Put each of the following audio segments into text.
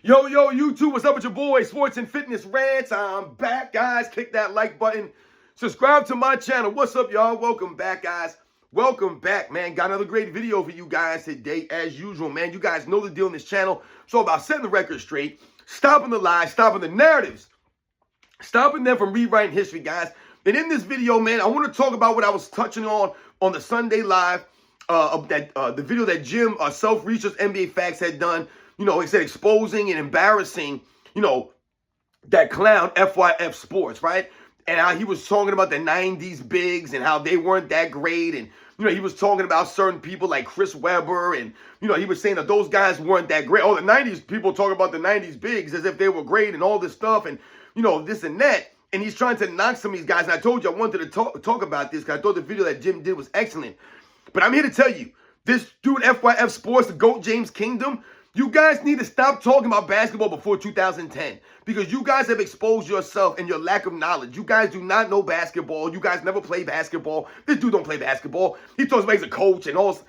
Yo, YouTube, what's up with your boy, Sports and Fitness Rants? I'm back, guys. Click that like button. Subscribe to my channel. What's up, y'all? Welcome back, guys. Welcome back, man. Got another great video for you guys today, as usual, man. You guys know the deal in this channel. It's all about setting the record straight, stopping the lies, stopping the narratives, stopping them from rewriting history, guys. And in this video, man, I want to talk about what I was touching on the Sunday Live, the video that Jim, Self-Research NBA Facts, had done. You know, he said exposing and embarrassing, you know, that clown FYF Sports, right? And how he was talking about the 90s bigs and how they weren't that great. And, you know, he was talking about certain people like Chris Webber. And, you know, he was saying that those guys weren't that great. Oh, the 90s people talk about the 90s bigs as if they were great and all this stuff and, you know, this and that. And he's trying to knock some of these guys. And I told you I wanted to talk about this because I thought the video that Jim did was excellent. But I'm here to tell you, this dude FYF Sports, the GOAT James Kingdom, you guys need to stop talking about basketball before 2010 because you guys have exposed yourself and your lack of knowledge. You guys do not know basketball. You guys never play basketball. This dude don't play basketball. He talks about he's a coach and all.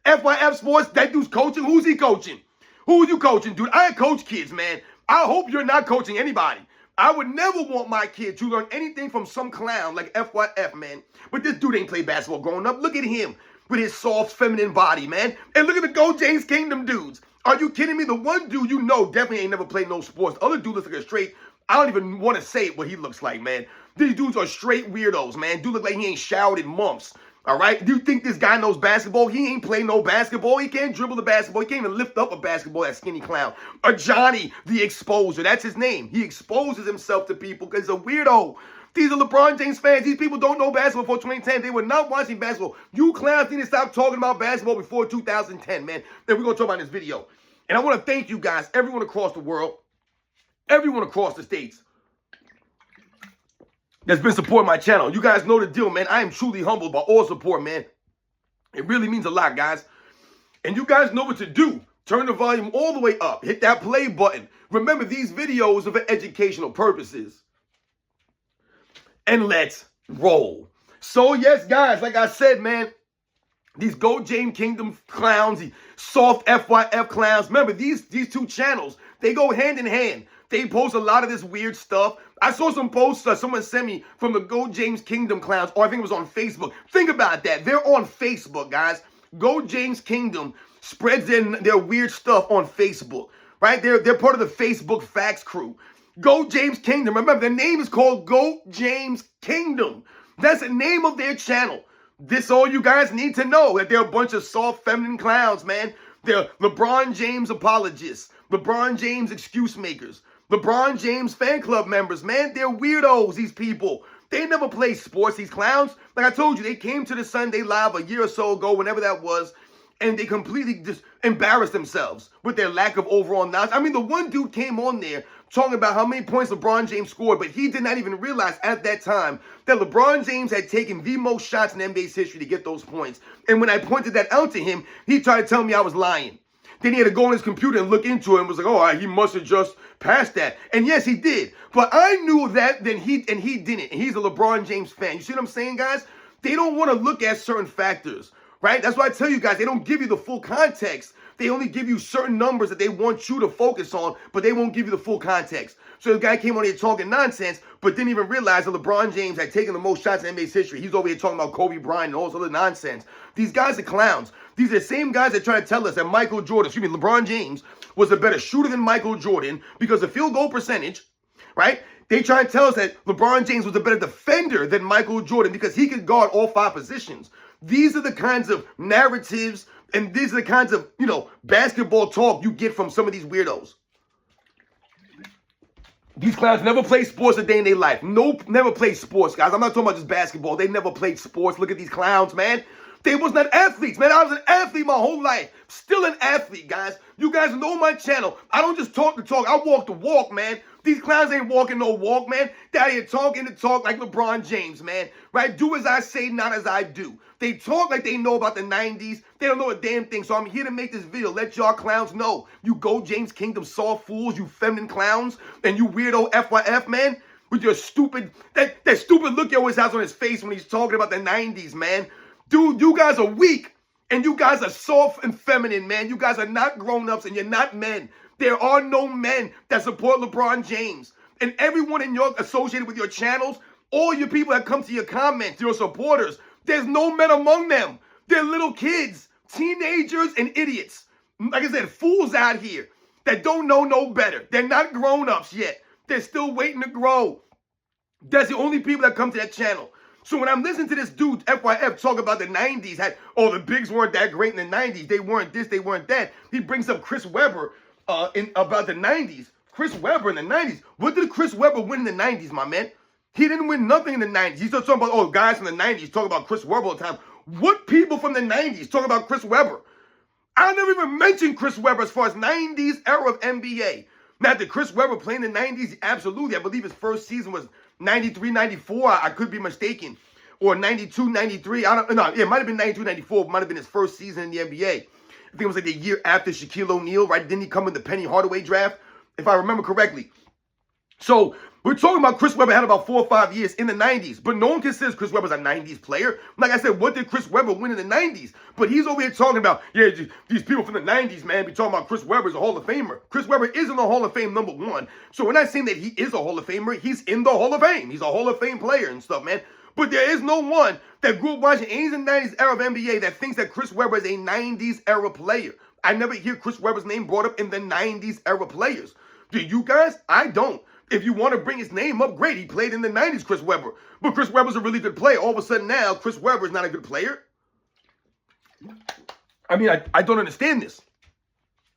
FYF Sports, that dude's coaching. Who's he coaching? Who are you coaching, dude? I coach kids, man. I hope you're not coaching anybody. I would never want my kid to learn anything from some clown like FYF, man. But this dude ain't played basketball growing up. Look at him with his soft, feminine body, man. And look at the GOAT James Kingdom dudes. Are you kidding me? The one dude you know definitely ain't never played no sports. The other dude looks like a straight, I don't even want to say what he looks like, man. These dudes are straight weirdos, man. Dude look like he ain't showered in months, all right? Do you think this guy knows basketball? He ain't played no basketball. He can't dribble the basketball. He can't even lift up a basketball, that skinny clown. Or Johnny, the exposer. That's his name. He exposes himself to people because he's a weirdo. These are LeBron James fans. These people don't know basketball before 2010. They were not watching basketball. You clowns need to stop talking about basketball before 2010, man. And we're going to talk about this video. And I want to thank you guys, everyone across the world, everyone across the states that's been supporting my channel. You guys know the deal, man. I am truly humbled by all support, man. It really means a lot, guys. And you guys know what to do. Turn the volume all the way up. Hit that play button. Remember, these videos are for educational purposes. And let's roll. So, yes, guys, like I said, man, these GOAT James Kingdom clowns, these soft FYF clowns. Remember, these two channels, they go hand in hand. They post a lot of this weird stuff. I saw some posts someone sent me from the GOAT James Kingdom clowns, or I think it was on Facebook. Think about that. They're on Facebook, guys. GOAT James Kingdom spreads their weird stuff on Facebook, right? They're part of the Facebook Facts crew. GOAT James Kingdom. Remember, their name is called GOAT James Kingdom. That's the name of their channel. This all you guys need to know, that they're a bunch of soft feminine clowns, man. They're LeBron James apologists, LeBron James excuse makers, LeBron James fan club members, man. They're weirdos, these people. They never play sports, these clowns. Like I told you, they came to the Sunday Live a year or so ago, whenever that was, and they completely just embarrassed themselves with their lack of overall knowledge. I mean, the one dude came on there talking about how many points LeBron James scored, but he did not even realize at that time that LeBron James had taken the most shots in NBA's history to get those points. And when I pointed that out to him, he tried to tell me I was lying. Then he had to go on his computer and look into it and was like, oh, he must have just passed that. And yes, he did. But I knew that, then he didn't. And he's a LeBron James fan. You see what I'm saying, guys? They don't want to look at certain factors, right? That's why I tell you guys, they don't give you the full context. They only give you certain numbers that they want you to focus on, but they won't give you the full context. So the guy came on here talking nonsense, but didn't even realize that LeBron James had taken the most shots in NBA's history. He's over here talking about Kobe Bryant and all this other nonsense. These guys are clowns. These are the same guys that try to tell us that LeBron James was a better shooter than Michael Jordan because of field goal percentage, right? They try to tell us that LeBron James was a better defender than Michael Jordan because he could guard all 5 positions. These are the kinds of narratives and these are the kinds of, you know, basketball talk you get from some of these weirdos. These clowns never play sports a day in their life. Nope, never played sports, guys. I'm not talking about just basketball. They never played sports. Look at these clowns, man. They was not athletes, man. I was an athlete my whole life. Still an athlete, guys. You guys know my channel. I don't just talk the talk. I walk the walk, man. These clowns ain't walking no walk, man. They're out here talking the talk like LeBron James, man. Right? Do as I say, not as I do. They talk like they know about the 90s. They don't know a damn thing. So I'm here to make this video. Let y'all clowns know. You GOAT James Kingdom soft fools, you feminine clowns, and you weirdo FYF, man. With your stupid, that stupid look he always has on his face when he's talking about the 90s, man. Dude, you guys are weak. And you guys are soft and feminine, man. You guys are not grown-ups and you're not men. There are no men that support LeBron James. And everyone in your associated with your channels, all your people that come to your comments, your supporters, there's no men among them. They're little kids, teenagers, and idiots. Like I said, fools out here that don't know no better. They're not grown-ups yet. They're still waiting to grow. That's the only people that come to that channel. So when I'm listening to this dude, FYF, talk about the 90s, the Bigs weren't that great in the 90s. They weren't this, they weren't that. He brings up Chris Webber about the 90s. Chris Webber in the 90s. What did Chris Webber win in the 90s, my man? He didn't win nothing in the 90s. He starts talking about, guys from the 90s talk about Chris Webber all the time. What people from the 90s talk about Chris Webber? I never even mentioned Chris Webber as far as 90s era of NBA. Now, did Chris Webber play in the 90s? Absolutely. I believe his first season was 93, 94. I could be mistaken. Or 92, 93. I don't know. It might have been 92, 94. It might have been his first season in the NBA. I think it was like the year after Shaquille O'Neal, right? Didn't he come in the Penny Hardaway draft? If I remember correctly. So, we're talking about Chris Webber had about 4 or 5 years in the 90s, but no one considers Chris Webber as a 90s player. Like I said, what did Chris Webber win in the 90s? But he's over here talking about, these people from the 90s, man, be talking about Chris Webber as a Hall of Famer. Chris Webber is in the Hall of Fame, number one. So we're not saying that he is a Hall of Famer. He's in the Hall of Fame. He's a Hall of Fame player and stuff, man. But there is no one that grew up watching 80s and 90s era of NBA that thinks that Chris Webber is a 90s era player. I never hear Chris Webber's name brought up in the 90s era players. Do you guys? I don't. If you want to bring his name up, great. He played in the 90s, Chris Webber. But Chris Webber's a really good player. All of a sudden now, Chris Webber is not a good player? I mean, I don't understand this.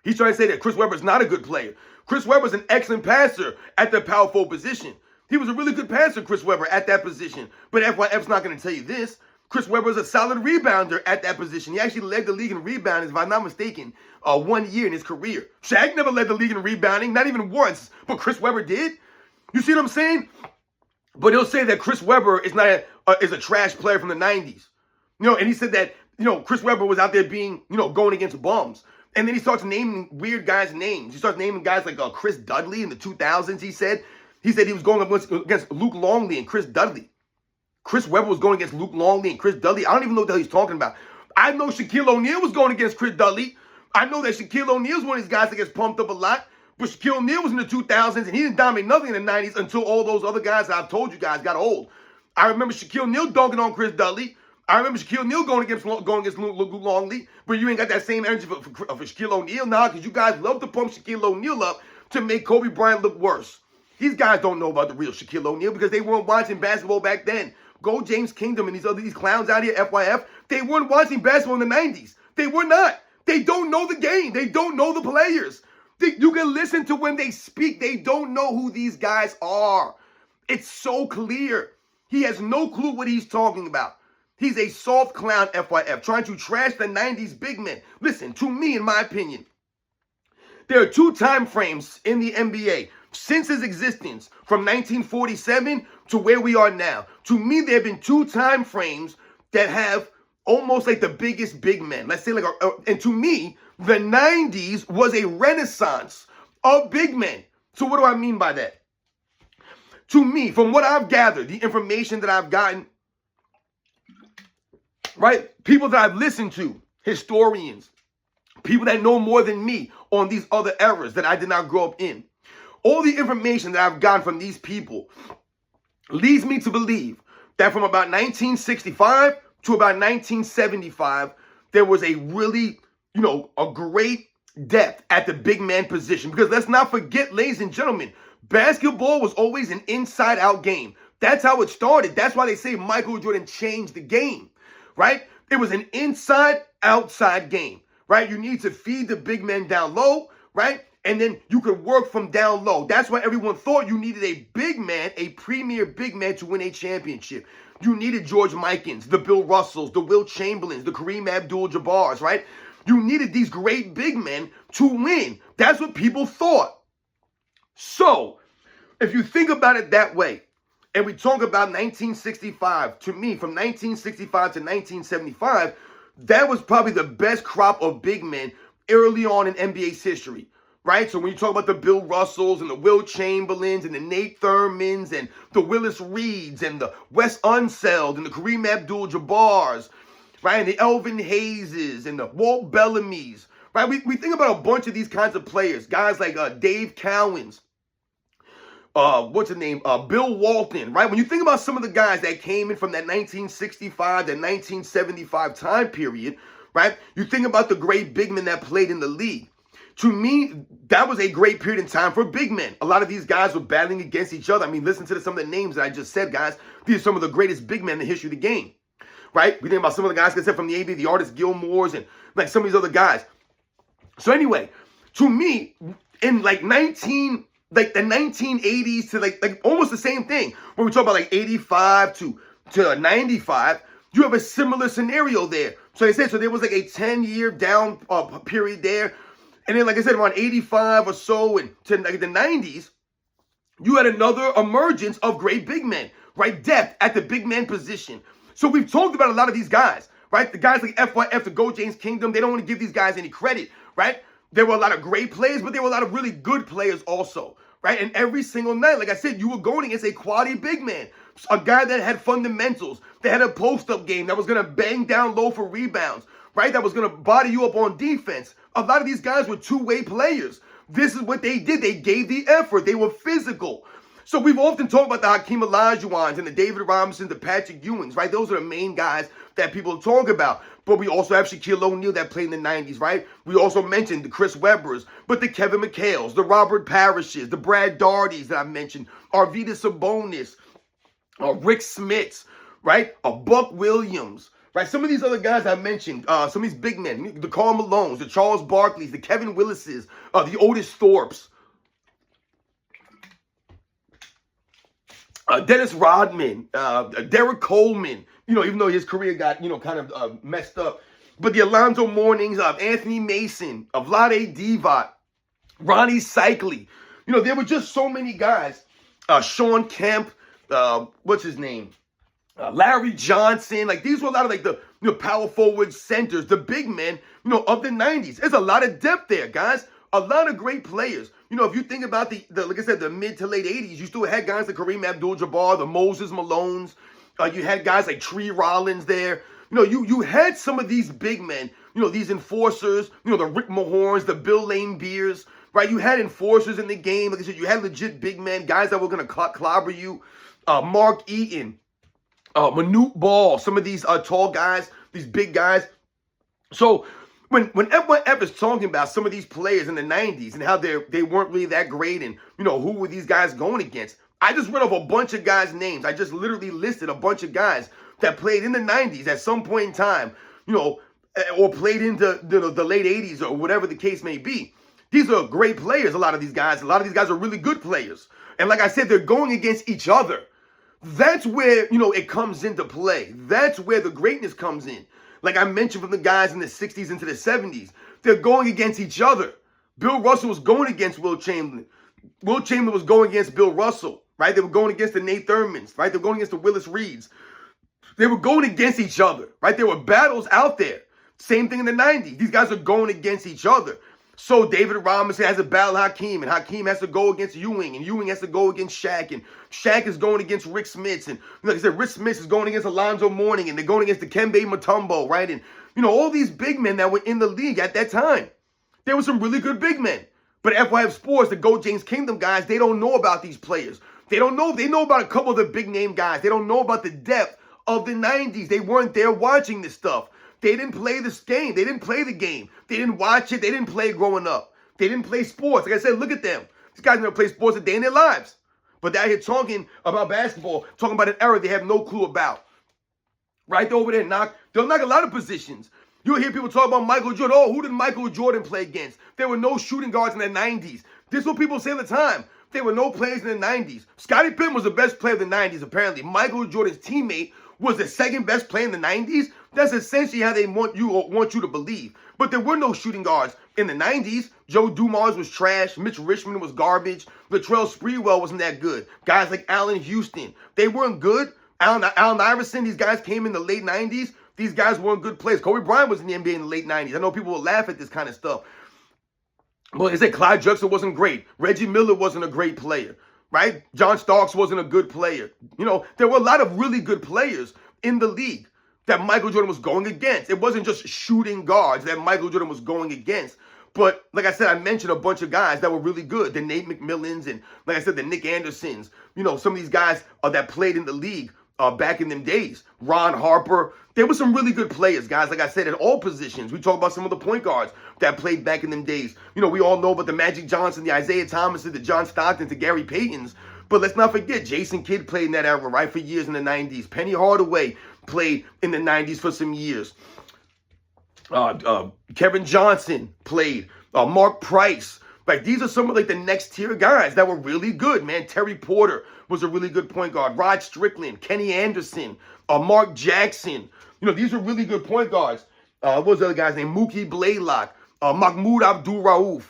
He's trying to say that Chris Webber is not a good player. Chris Webber's an excellent passer at the power forward position. He was a really good passer, Chris Webber, at that position. But FYF's not going to tell you this. Chris Webber is a solid rebounder at that position. He actually led the league in rebounding, if I'm not mistaken, 1 year in his career. Shaq never led the league in rebounding, not even once, but Chris Webber did. You see what I'm saying? But he'll say that Chris Webber is not is a trash player from the 90s. And he said that, Chris Webber was out there being, going against bums. And then he starts naming weird guys' names. He starts naming guys like Chris Dudley in the 2000s, he said. He said he was going against Luke Longley and Chris Dudley. Chris Webber was going against Luke Longley and Chris Dudley. I don't even know what the hell he's talking about. I know Shaquille O'Neal was going against Chris Dudley. I know that Shaquille O'Neal's one of these guys that gets pumped up a lot. But Shaquille O'Neal was in the 2000s, and he didn't dominate nothing in the 90s until all those other guys that I've told you guys got old. I remember Shaquille O'Neal dunking on Chris Dudley. I remember Shaquille O'Neal going against Luke Longley. But you ain't got that same energy for Shaquille O'Neal now, because you guys love to pump Shaquille O'Neal up to make Kobe Bryant look worse. These guys don't know about the real Shaquille O'Neal because they weren't watching basketball back then. Go James Kingdom and these clowns out here, FYF, they weren't watching basketball in the 90s. They were not. They don't know the game. They don't know the players. You can listen to when they speak. They don't know who these guys are. It's so clear. He has no clue what he's talking about. He's a soft clown, FYF, trying to trash the 90s big men. Listen, to me, in my opinion, there are 2 time frames in the NBA since its existence, from 1947 to where we are now. To me, there have been 2 time frames that have almost like the biggest big men. Let's say and to me, the 90s was a renaissance of big men. So what do I mean by that? To me, from what I've gathered, the information that I've gotten, right? People that I've listened to, historians, people that know more than me on these other eras that I did not grow up in. All the information that I've gotten from these people leads me to believe that from about 1965 to about 1975, there was a really, a great depth at the big man position. Because let's not forget, ladies and gentlemen, basketball was always an inside-out game. That's how it started. That's why they say Michael Jordan changed the game, right? It was an inside-outside game, right? You need to feed the big men down low, right? And then you could work from down low. That's why everyone thought you needed a big man, a premier big man to win a championship. You needed George Mikins, the Bill Russells, the Will Chamberlains, the Kareem Abdul-Jabbars, right? You needed these great big men to win. That's what people thought. So, if you think about it that way, and we talk about 1965, to me, from 1965 to 1975, that was probably the best crop of big men early on in NBA's history. Right? So when you talk about the Bill Russells and the Will Chamberlains and the Nate Thurmans and the Willis Reeds and the Wes Unseld and the Kareem Abdul-Jabbars, right? And the Elvin Hayeses and the Walt Bellamy's, right? We think about a bunch of these kinds of players, guys like Dave Cowens, what's his name? Bill Walton, right? When you think about some of the guys that came in from that 1965 to 1975 time period, right? You think about the great big men that played in the league. To me, that was a great period in time for big men. A lot of these guys were battling against each other. I mean, listen to some of the names that I just said, guys. These are some of the greatest big men in the history of the game, right? We think about some of the guys, like I said, from the AB, the Artist Gilmores, and like some of these other guys. So anyway, to me, in like the 1980s to like almost the same thing. When we talk about like 85 to 95, you have a similar scenario there. So I said, so there was like a 10-year down period there. And then, like I said, around 85 or so and to like the 90s, you had another emergence of great big men, right? Depth at the big man position. So we've talked about a lot of these guys, right? The guys like FYF, the Go James Kingdom, they don't want to give these guys any credit, right? There were a lot of great players, but there were a lot of really good players also, right? And every single night, like I said, you were going against a quality big man, a guy that had fundamentals, that had a post-up game, that was going to bang down low for rebounds, right? That was going to body you up on defense. A lot of these guys were two-way players. This is what they did. They gave the effort. They were physical. So we've often talked about the Hakeem Olajuwons and the David Robinsons, the Patrick Ewings, right? Those are the main guys that people talk about. But we also have Shaquille O'Neal that played in the 90s, right? We also mentioned the Chris Webbers, but the Kevin McHale's, the Robert Parishes, the Brad Daughtys that I mentioned, Arvydas Sabonis, Rick Smits, right? Buck Williams, right? Some of these other guys I mentioned, some of these big men, the Karl Malones, the Charles Barkleys, the Kevin Willises, the Otis Thorpes, Dennis Rodman, Derek Coleman, even though his career got, kind of messed up. But the Alonzo Mournings, Anthony Mason, Vlade Divac, Ronnie Cycli. There were just so many guys. Sean Kemp, what's his name? Larry Johnson. Like, these were a lot of like the power forward centers, the big men, of the 90s. There's a lot of depth there, guys. A lot of great players. If you think about the like I said, the mid to late 80s, you still had guys like Kareem Abdul-Jabbar, the Moses Malones. You had guys like Tree Rollins there. You had some of these big men, these enforcers, the Rick Mahorns, the Bill Lane Beers, right? You had enforcers in the game. Like I said, you had legit big men, guys that were going to clobber you. Mark Eaton, Manute Ball, some of these tall guys, these big guys. So when FYF is talking about some of these players in the 90s and how they weren't really that great and, who were these guys going against, I just read off a bunch of guys' names. I just literally listed a bunch of guys that played in the 90s at some point in time, or played into the late 80s or whatever the case may be. These are great players, a lot of these guys. A lot of these guys are really good players. And like I said, they're going against each other. That's where, it comes into play. That's where the greatness comes in. Like I mentioned from the guys in the 60s into the 70s, they're going against each other. Bill Russell was going against Will Chamberlain. Will Chamberlain was going against Bill Russell, right? They were going against the Nate Thurmans, right? They were going against the Willis Reeds. They were going against each other, right? There were battles out there. Same thing in the 90s. These guys are going against each other. So David Robinson has to battle Hakeem, and Hakeem has to go against Ewing, and Ewing has to go against Shaq, and Shaq is going against Rick Smits, and like I said, Rick Smits is going against Alonzo Mourning, and they're going against Dikembe Mutombo, right? And, all these big men that were in the league at that time. There were some really good big men. But FYF Sports, the Go James Kingdom guys, they don't know about these players. They don't know. They know about a couple of the big name guys. They don't know about the depth of the 90s. They weren't there watching this stuff. They didn't play this game. They didn't play the game. They didn't watch it. They didn't play growing up. They didn't play sports. Like I said, look at them. These guys never play sports a day in their lives. But they're out here talking about basketball, talking about an era they have no clue about. Right there over there, they'll knock a lot of positions. You'll hear people talk about Michael Jordan. Oh, who did Michael Jordan play against? There were no shooting guards in the 90s. This is what people say all the time. There were no players in the 90s. Scottie Pippen was the best player of the 90s, apparently. Michael Jordan's teammate was the second best player in the 90s. That's essentially how they want you to believe. But there were no shooting guards in the 90s. Joe Dumars was trash. Mitch Richmond was garbage. Latrell Sprewell wasn't that good. Guys like Allen Houston, they weren't good. Allen Iverson, these guys came in the late 90s. These guys weren't good players. Kobe Bryant was in the NBA in the late 90s. I know people will laugh at this kind of stuff. Well, they said Clyde Drexler wasn't great. Reggie Miller wasn't a great player, right? John Starks wasn't a good player. There were a lot of really good players in the league that Michael Jordan was going against. It wasn't just shooting guards that Michael Jordan was going against. But like I said, I mentioned a bunch of guys that were really good. The Nate McMillans and, like I said, the Nick Andersons. You know, some of these guys that played in the league back in them days. Ron Harper. There were some really good players, guys. Like I said, at all positions. We talk about some of the point guards that played back in them days. You know, we all know about the Magic Johnson, the Isaiah Thomases, the John Stockton, the Gary Paytons. But let's not forget, Jason Kidd played in that era, right, for years in the 90s. Penny Hardaway played in the 90s for some years. Kevin Johnson played. Mark Price. Like, these are some of, like, the next tier guys that were really good, man. Terry Porter was a really good point guard. Rod Strickland, Kenny Anderson, Mark Jackson. You know, these are really good point guards. What was the other guy's name? Mookie Blaylock, Mahmoud Abdul-Rauf,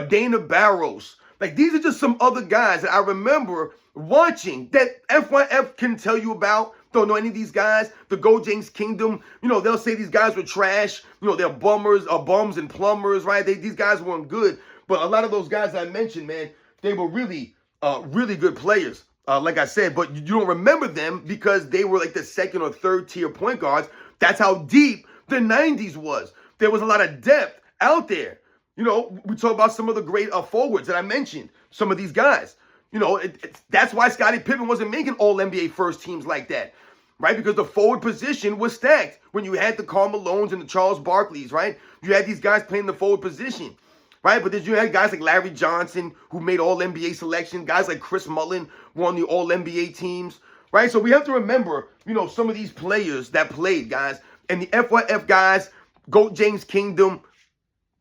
Dana Barros. Like, these are just some other guys that I remember watching that FYF can tell you about. Don't know any of these guys. The Go James Kingdom, you know, they'll say these guys were trash. You know, they're bummers, bums and plumbers, right? These guys weren't good. But a lot of those guys I mentioned, man, they were really, really good players. Like I said, but you don't remember them because they were like the second or third tier point guards. That's how deep the 90s was. There was a lot of depth out there. You know, we talk about some of the great forwards that I mentioned, some of these guys. You know, that's why Scottie Pippen wasn't making all NBA first teams like that, right? Because the forward position was stacked when you had the Karl Malones and the Charles Barkleys, right? You had these guys playing the forward position, right? But then you had guys like Larry Johnson who made all NBA selection. Guys like Chris Mullin were on the all NBA teams, right? So we have to remember, you know, some of these players that played, guys. And the FYF guys, GOAT James Kingdom,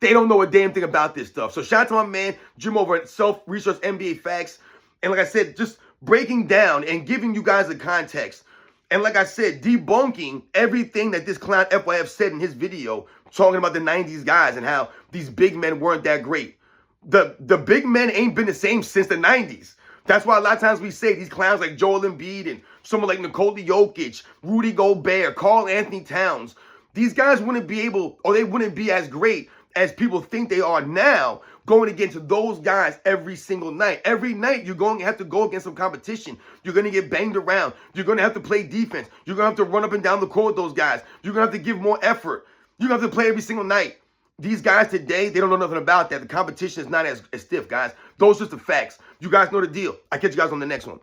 they don't know a damn thing about this stuff. So shout out to my man, Jim over at Self-Research NBA Facts. And like I said, just breaking down and giving you guys the context. And like I said, debunking everything that this clown FYF said in his video, talking about the 90s guys and how these big men weren't that great. The big men ain't been the same since the 90s. That's why a lot of times we say these clowns like Joel Embiid and someone like Nikola Jokic, Rudy Gobert, Karl Anthony Towns, these guys wouldn't be able, or they wouldn't be as great as people think they are now, going against those guys every single night. Every night you're going to have to go against some competition. You're going to get banged around. You're going to have to play defense. You're going to have to run up and down the court with those guys. You're going to have to give more effort. You're going to have to play every single night. These guys today, they don't know nothing about that. The competition is not as stiff, guys. Those are just the facts. You guys know the deal. I'll catch you guys on the next one.